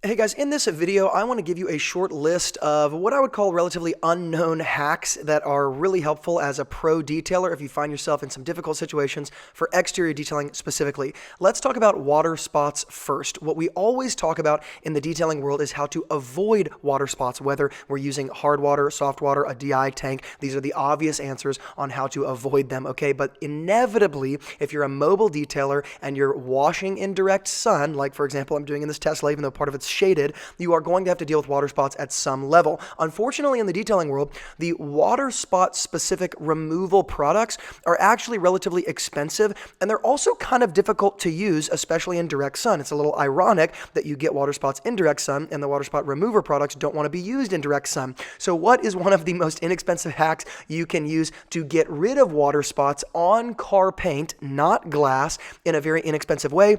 Hey guys, in this video, I want to give you a short list of what I would call relatively unknown hacks that are really helpful as a pro detailer if you find yourself in some difficult situations for exterior detailing specifically. Let's talk about water spots first. What we always talk about in the detailing world is how to avoid water spots, whether we're using hard water, soft water, a DI tank. These are the obvious answers on how to avoid them, okay? But inevitably, if you're a mobile detailer and you're washing in direct sun, like for example, I'm doing in this Tesla, even though part of it's shaded, you are going to have to deal with water spots at some level. Unfortunately, in the detailing world, the water spot specific removal products are actually relatively expensive, and they're also kind of difficult to use, especially in direct sun. It's a little ironic that you get water spots in direct sun and the water spot remover products don't want to be used in direct sun. So what is one of the most inexpensive hacks you can use to get rid of water spots on car paint, not glass, in a very inexpensive way?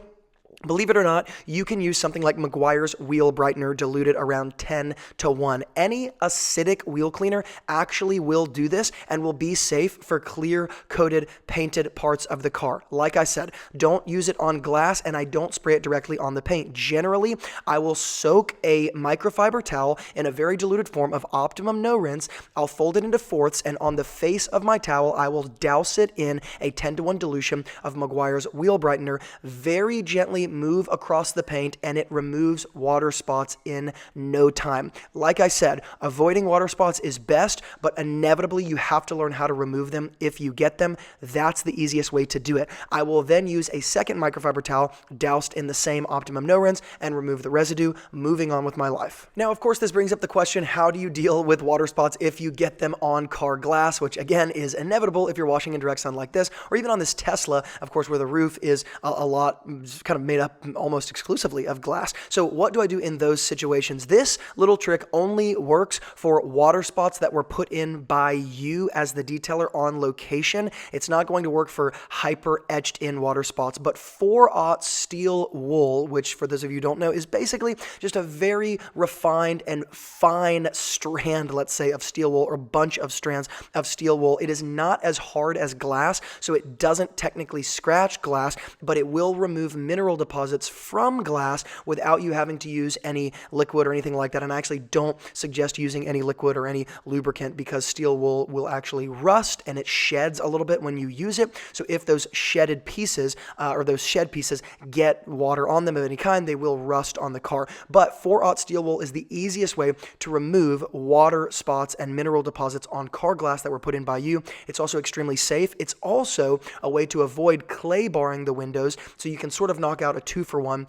Believe it or not, you can use something like Meguiar's wheel brightener diluted around 10 to 1. Any acidic wheel cleaner actually will do this and will be safe for clear coated painted parts of the car. Like I said, don't use it on glass and I don't spray it directly on the paint. Generally, I will soak a microfiber towel in a very diluted form of Optimum No Rinse. I'll fold it into fourths, and on the face of my towel, I will douse it in a 10 to 1 dilution of Meguiar's wheel brightener. Very gently move across the paint and it removes water spots in no time. Like I said, avoiding water spots is best, but inevitably you have to learn how to remove them if you get them. That's the easiest way to do it. I will then use a second microfiber towel doused in the same Optimum No Rinse and remove the residue, moving on with my life. Now, of course, this brings up the question, how do you deal with water spots if you get them on car glass, which again is inevitable if you're washing in direct sun like this, or even on this Tesla, of course, where the roof is a lot kind of made up almost exclusively of glass. So what do I do in those situations? This little trick only works for water spots that were put in by you as the detailer on location. It's not going to work for hyper etched in water spots, but 4/0 steel wool, which for those of you who don't know is basically just a very refined and fine strand, let's say, of steel wool, or bunch of strands of steel wool. It is not as hard as glass, so it doesn't technically scratch glass, but it will remove mineral deposits from glass without you having to use any liquid or anything like that. And I actually don't suggest using any liquid or any lubricant because steel wool will actually rust and it sheds a little bit when you use it. So if those shedded pieces or those shed pieces get water on them of any kind, they will rust on the car. But 4/0 steel wool is the easiest way to remove water spots and mineral deposits on car glass that were put in by you. It's also extremely safe. It's also a way to avoid clay barring the windows, so you can sort of knock out a 2-for-1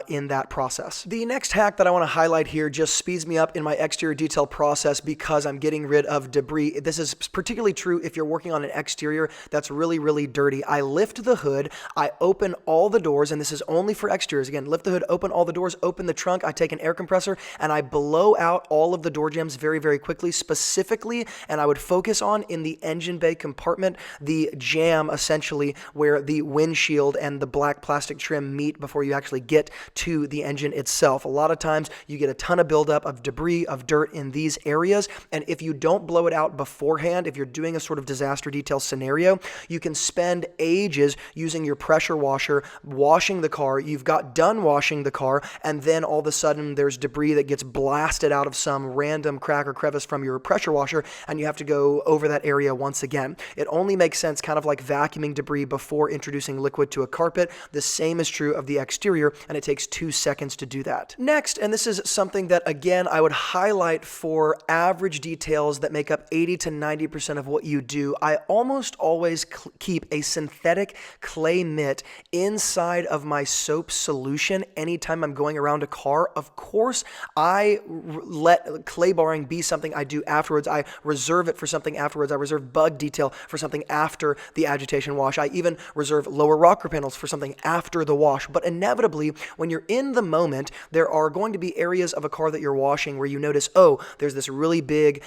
in that process. The next hack that I want to highlight here just speeds me up in my exterior detail process because I'm getting rid of debris. This is particularly true if you're working on an exterior that's really, really dirty. I lift the hood, I open all the doors, and this is only for exteriors. Again, lift the hood, open all the doors, open the trunk, I take an air compressor, and I blow out all of the door jambs very, very quickly, specifically, and I would focus on in the engine bay compartment, the jam essentially where the windshield and the black plastic trim meet before you actually get to the engine itself. A lot of times you get a ton of buildup of debris, of dirt in these areas, and if you don't blow it out beforehand, if you're doing a sort of disaster detail scenario, you can spend ages using your pressure washer washing the car. You've got done washing the car, and then all of a sudden there's debris that gets blasted out of some random crack or crevice from your pressure washer, and you have to go over that area once again. It only makes sense kind of like vacuuming debris before introducing liquid to a carpet. The same is true of the exterior, and it takes 2 seconds to do that. Next, and this is something that again I would highlight for average details that make up 80 to 90% of what you do, I almost always keep a synthetic clay mitt inside of my soap solution anytime I'm going around a car. Of course, I let clay barring be something I do afterwards. I reserve it for something afterwards. I reserve bug detail for something after the agitation wash. I even reserve lower rocker panels for something after the wash. But inevitably, when you're in the moment, there are going to be areas of a car that you're washing where you notice, oh, there's this really big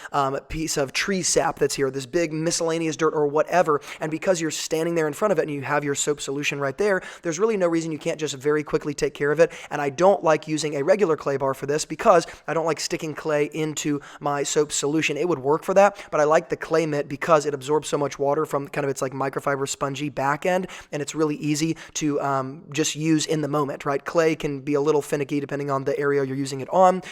piece of tree sap that's here, this big miscellaneous dirt or whatever, and because you're standing there in front of it and you have your soap solution right there, there's really no reason you can't just very quickly take care of it. And I don't like using a regular clay bar for this because I don't like sticking clay into my soap solution. It would work for that, but I like the clay mitt because it absorbs so much water from kind of its like microfiber spongy back end, and it's really easy to just use use in the moment, right? Clay can be a little finicky depending on the area you're using it on.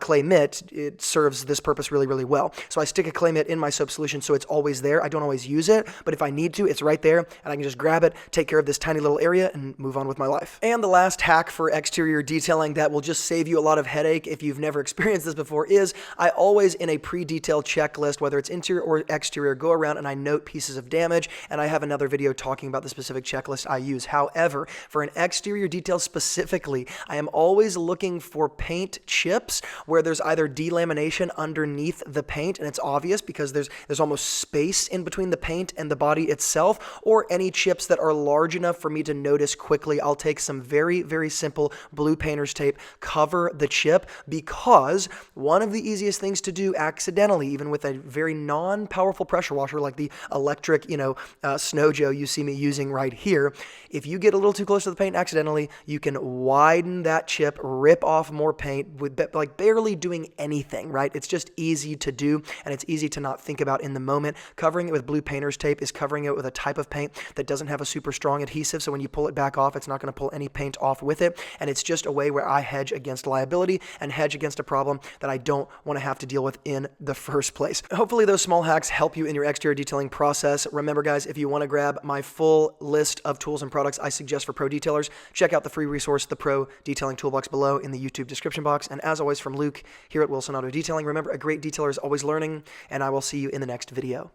Clay mitt, it serves this purpose really, really well. So I stick a clay mitt in my soap solution so it's always there. I don't always use it, but if I need to, it's right there, and I can just grab it, take care of this tiny little area, and move on with my life. And the last hack for exterior detailing that will just save you a lot of headache if you've never experienced this before is I always, in a pre-detailed checklist, whether it's interior or exterior, go around and I note pieces of damage, and I have another video talking about the specific checklist I use. However, for an exterior detail specifically, I am always looking for paint chips where there's either delamination underneath the paint, and it's obvious because there's almost space in between the paint and the body itself, or any chips that are large enough for me to notice quickly. I'll take some very, very simple blue painter's tape, cover the chip, because one of the easiest things to do accidentally, even with a very non-powerful pressure washer like the electric, Snow Joe you see me using right here, if you get a little too close to the paint accidentally, you can widen that chip, rip off more paint with like barely doing anything, right? It's just easy to do, and it's easy to not think about in the moment. Covering it with blue painter's tape is covering it with a type of paint that doesn't have a super strong adhesive, so when you pull it back off, it's not going to pull any paint off with it, and it's just a way where I hedge against liability and hedge against a problem that I don't want to have to deal with in the first place. Hopefully those small hacks help you in your exterior detailing process. Remember, guys, if you want to grab my full list of tools and products I suggest for pro detailers, check out the free resource, the Pro Detailing Toolbox, below in the YouTube description box. And as always, from Luke here at Wilson Auto Detailing, remember, a great detailer is always learning, and I will see you in the next video.